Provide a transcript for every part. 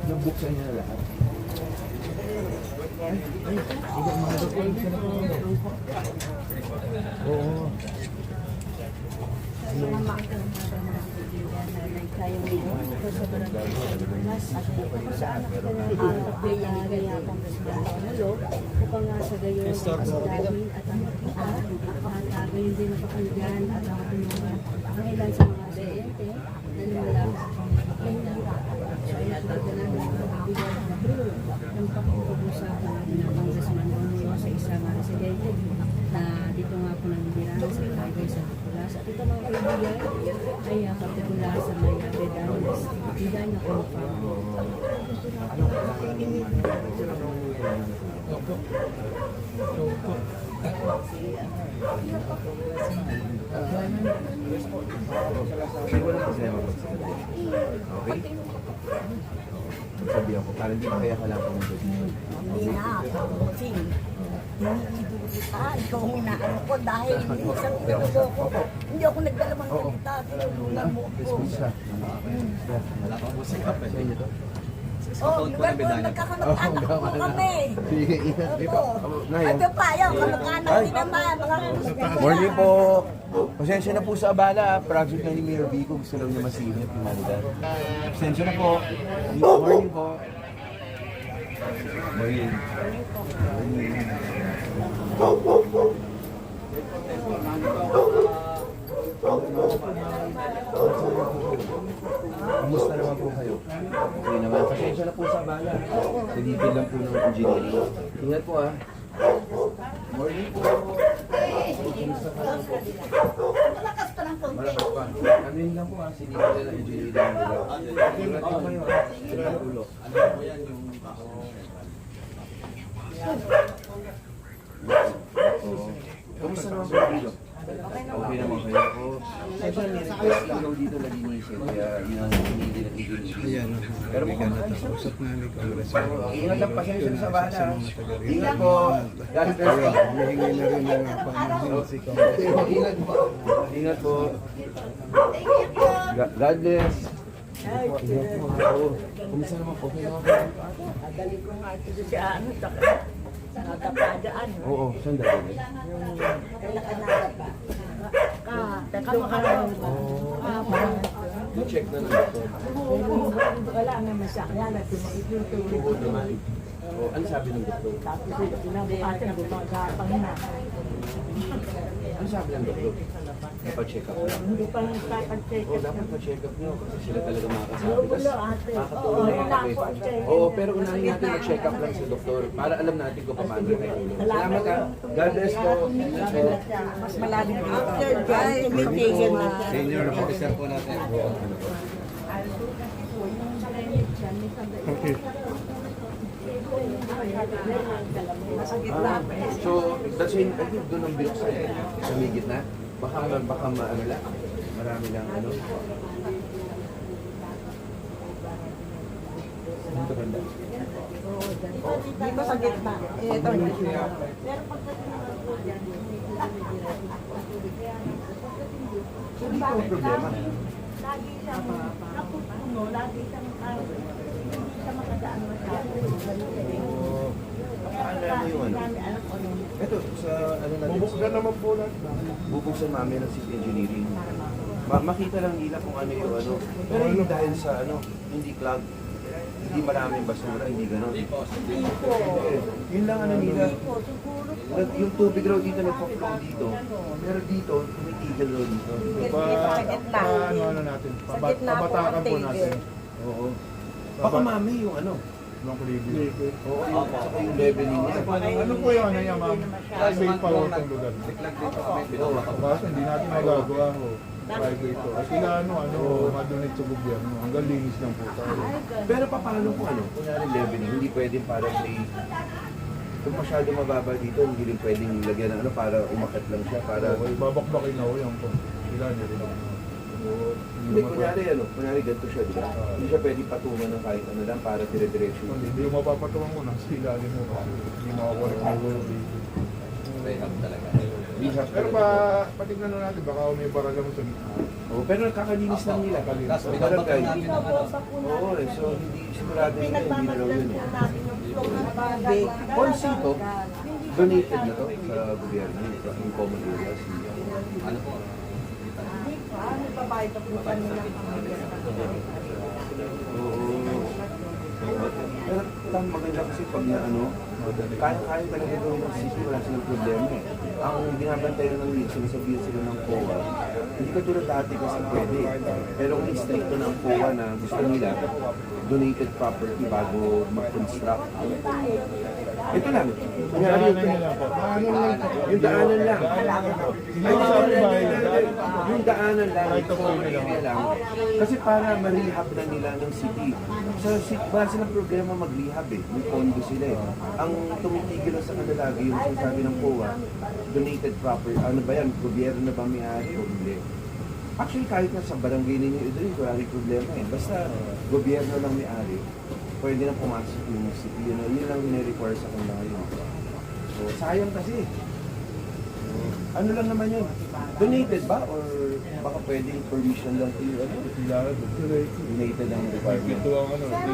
Nabuksan niya na lahat. Oo. Na dito nga po nangbirahan sa Tagay sa Tukulas. At ito mga kaibigan ay partikular sa may Bedanis. Hindi na confirm. Okay? Sabi ako, parang hindi kaya ka lang pumunta dito. Hindi na, kamuting. Ikaw ang inaano ko dahil isang pinulo ko. Hindi ako nagdalamang salita, tinulungan mo ko. Wala pa po siya pa sa inyo to. Oh, lugar ko, nagkakamag-anak po kami. Sige, ingat. Ito pa, yung kamag-anak din naman. Morning po. Pasensya na po sa abala. Project na ni Mayor Vico. Gusto lang niya masingit yung Manila. Pasensya na po. Morning po. Morning. Kumusta naman po kayo? Okay naman. Pasensya na po sa abala. Nalipid lang po ng engineering. Ingat po ah. Morning po. Malakas pa ng konti. Malakas pa. Ano yun lang po ah. Sinipid na ng engineering nila. Ingat po kayo ah. Ingat ulo. Ano po yan yung Kamusta naman po kayo? Okay naman kayo po. Siyempre, may request lang daw dito laginisin. Kaya yun ang hindi na Ayan, Pero mukhang nakausap namin Congressman. ingat lang, pasensya sa bala. Ingat po. God bless po. Humihingi na rin ng panahon si Congressman. Ingat po. Ingat po. God bless. Ingat po. Kumusta naman po? Okay naman po. Dali ko nga ito siya, ano, sa natapadaan. Oo, saan dali? Kailangan na ba? Tatlo ka lang. I-check na lang ito. Wala naman siya. Kaya nagtutulog. Oo naman. Oh, ano sabi ng doktor? Tapos kinabukasan, gumagapang na. Ano sabi ng doktor? Ipa-check up lang. Hindi pa nagpapag-check. Oo, dapat pa-check up nyo kasi sila talaga makakasabi. Gulo, ate. Oo, Makakatulong wala kami. po ang check. Oo, pero unahin natin mag-check up lang sa doktor para alam natin kung paano tayo. Salamat ka. God bless po. Mas malalim dito. After dyan, tumitigil na siya. Senior officer po natin. Okay. So, that's why I think doon ang binuksan sa may gitna. Baka ano lang. Marami lang ano. Dito banda. Dito sa gitna. Ito. So, dito ang problema. Lagi siyang napupuno, lagi siyang hindi siya makadaan masyado. Paano mo yung ano? Ito, sa ano natin. Bubuksan naman po natin. Bubuksan namin ng civil engineering. Makita lang nila kung ano yung ano. Pero hindi dahil sa ano, hindi clog. Hindi maraming basura, hindi gano'n. Yun lang ano nila. Yung tubig raw dito nagpa-flow dito. Pero dito, tumitigil raw dito. Sa gitna. Ano natin? Sa gitna po Pabatakan ang po tigil. natin. Oo. Baka mami yung ano, Long Clive. Oo, yung, saka yung leveling niya. Ano po yung ano yan, ma'am? Private pa ho itong lugar. Kaso hindi natin magagawa ho. Private to. At sila madonate sa gobyerno. Hanggang linis lang po tayo. Pero paano kung kunyari leveling, hindi pwedeng parang may, kung masyado mababa dito, hindi rin pwedeng lagyan ng para umakat lang siya, para, Okay, babakbakin na ho yan po. Sila niya rin ako. hindi, kunyari ganito siya, di ba? Hindi siya pwedeng patungan ng kahit ano lang para dire-diretso. Hindi yung mapapatuwang ko na sila din mo kasi hindi makakorek na ho. Pero patignan na natin, baka may barala mo sa gitna. Oo, pero nakakalinis lang nila. Tapos may Barangay. Hindi na po sa po Oo, natin. so hindi sigurado nila, hindi na raw Pinagmamaglan yun. po natin yung flow ng barangay. Policy ito, donated na to sa gobyerno, yung common areas. Ano po? Hindi pa, nagbabayad pa po kami ng pamilya. Oo. Pero maganda kasi pag na kaya talaga gawin ng city, wala silang problema eh. Ang binabantayan ng league, sinasabihan sila ng COA, hindi ka tulad dati kasi pwede. Pero kung stricto ng COA na gusto nila, donated property bago mag-construct. Ito lang. Kunyari Daanan niya lang po. Daanan lang po. yung daanan lang. Hindi ko sabi ba Yung daanan lang, Right ito of way nila. lang. Kasi para ma-rehab na nila ng city. Sa city, wala silang problema mag-rehab eh. May pondo sila eh. Ang tumitigil lang sa kanila lagi yung sinasabi ng COA, donated property. Ano ba yan? Gobyerno na ba may-ari o hindi? Actually, kahit na sa barangay ninyo ito rin, wala rin problema eh. Basta gobyerno lang may-ari, pwede na pumasok yung city. Yun lang nire-require sa kanila ngayon. So, sayang kasi. Ano lang naman yun? Donated ba? Or baka pwedeng permission lang to ano? Sila Donated ang requirement. ito ang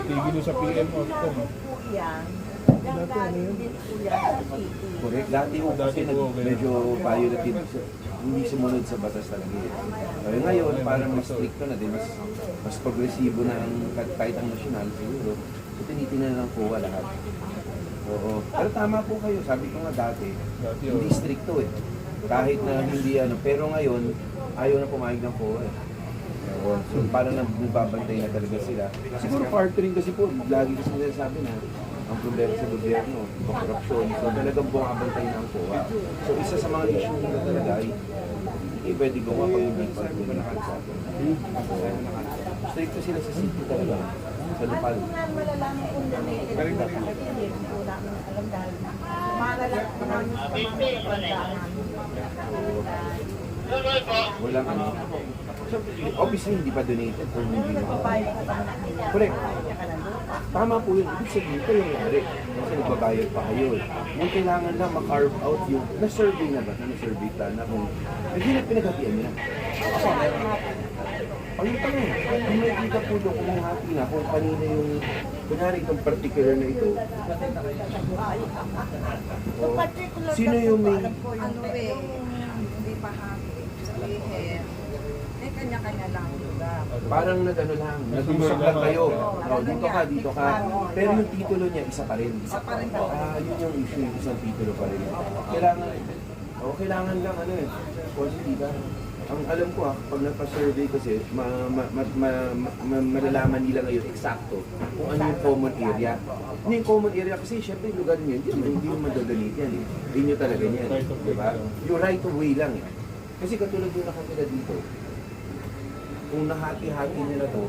titigil sa PM mo. Po yan. Gagaling din po yan sa city. Correct. Dati po kasi Dati po, okay. medyo violative. Hindi sumunod sa batas talaga eh. Kaya ngayon, parang mas stricto na din. Mas progresibo na ang kahit ang nasyonal siguro. So tinitingnan lang po lahat. Oo. Pero tama po kayo. Sabi ko nga dati, hindi stricto eh. Kahit na hindi pero ngayon, ayaw na pumayag ng COA eh. Oo. So parang nagbabantay na talaga sila. Siguro part rin kasi po, lagi kasi nila sabi na, ang problema sa gobyerno, korupsyon. So talagang bumabantay na ang COA. So isa sa mga issue nila talaga ay hindi pwede gawa pag hindi pa gumawa sa atin. Stricto sila sa city talaga. Sa lokal. Ano nga malalaman kung donated po sa kasi hindi po namin alam dahil malalang po namin sa mga kapandaan namin. Walang ano. So, obviously hindi pa donated or hindi pa. Babayad po kami ng nila. Correct. Kaya ka lang doon. Tama po yun. Ibig sabihin, ito yung nangyari. Kasi nagbabayad pa kayo. Yung kailangan lang ma-carve out yung, na-survey na ba? Na-survey plan na kung, hindi na pinaghatian nila. Ang tanong, kung may kita po doon kung hati na, kung kanina yung, kunyari itong particular na ito, Yung particular sino na yung po, may, alam ko yung Ano hindi pa happy. Sabihin, may kanya-kanya lang lugar. parang nag-ano lang, nag-usap lang kayo. Oh, dito ka. Pero yung titulo niya, isa pa rin. Isa pa rin Yun yung issue, yung isang titulo pa rin. Kailangan lang positive. Ang alam ko pag nagpa-survey kasi, malalaman nila ngayon eksakto kung ano yung common area. Ano yung common area kasi syempre yung lugar niyo, hindi naman dadonate yan eh. Hindi nyo talaga yan. Diba? Yung right of way lang eh. Kasi katulad yung nakatira dito, kung nahati-hati nila to,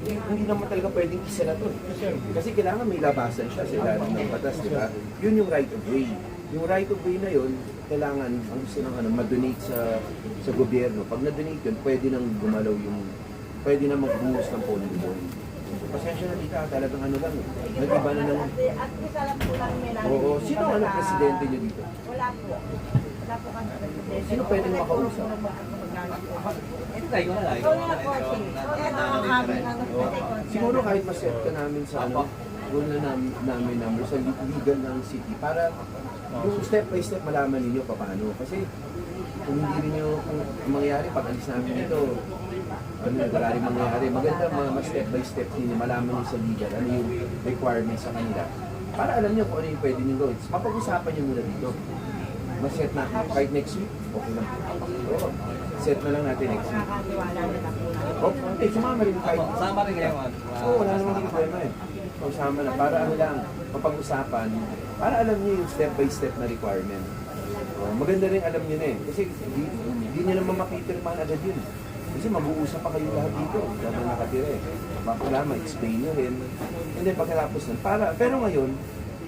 hindi naman talaga pwedeng isa na to. Kasi kailangan may labasan siya sa ilalim ng batas, di ba? Yun yung right of way. Yung right of way na yun, kailangan, ang gusto ng ma-donate sa gobyerno. Pag na-donate yun, pwede nang gumalaw yung, pwede na magbuhos ng pondo doon. So, pasensya na dito, talagang ano lang, nag-iba na ng... At least alam po lang may namin. Oo, sino ang presidente niyo dito? Wala po. Wala po kami presidente. Sino pwedeng makausap? Ikaw na po, ito ang aming Siguro kahit ma-set ka namin sa rule na namin number sa legal ng city para yung step by step malaman ninyo paano. Kasi kung hindi ninyo, kung mangyayari pag alis namin dito, wala rin mangyayari. Maganda ma-step by step ninyo, malaman nyo sa legal, ano yung requirements sa kanila. Para alam nyo kung ano yung pwede nyo gawin. Mapag-usapan nyo muna dito. Ma-set na kahit next week, okay lang. Set na lang natin next week. Nakakatiwala nila po Okay, sumama rin kahit. Sama rin kayo, ma'am. Oo, wala namang problema eh. Kung sama na, para ano lang, mapag-usapan, para alam niyo yung step by step na requirement. Maganda rin alam niyo na eh. Kasi di niyo naman makipirmahan agad yun. Kasi mag-uusap pa kayo lahat dito. Dahil nakatira eh. Wala, ma-explain nyo rin. And then pagkatapos nun, pero ngayon,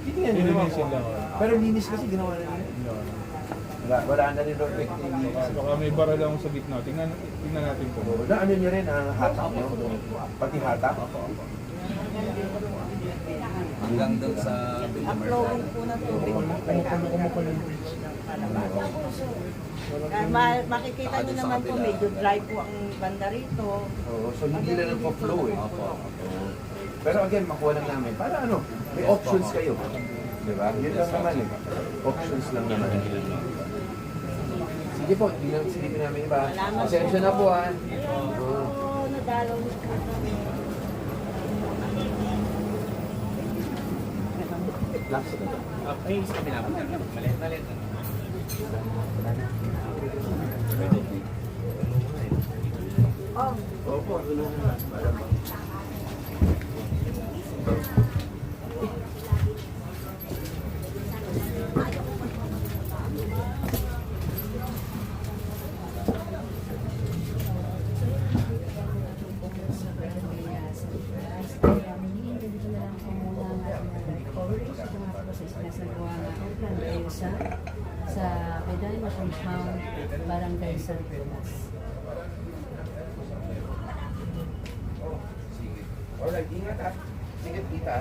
titingnan nyo naman Lilinisin kung. lang. Pero linis kasi ginawa na nila. Wala na rin reflect yung linis. Baka may bara lang sa gitna. Tingnan natin po. Na ano nyo rin ang hatak nyo? Pati hatak? Hanggang doon sa Uploading po na tubig. Makikita niyo naman po, medyo dry po ang banda rito. Oo, so hindi lang nagpo-flow eh. Pero again, makuha lang namin. Para ano, may options kayo. Di ba? Yun lang naman eh. Options lang naman. Sige po, silipin namin iba. Pasensya na po ah. Oo, nadalaw niyo po kami. Last na to. Ay, sa kabila. Malit. Opo, tulungan lang. Para ma- sa Medina Compound, Barangay San Nicolas. Alright, ingat ah. Sige, kita.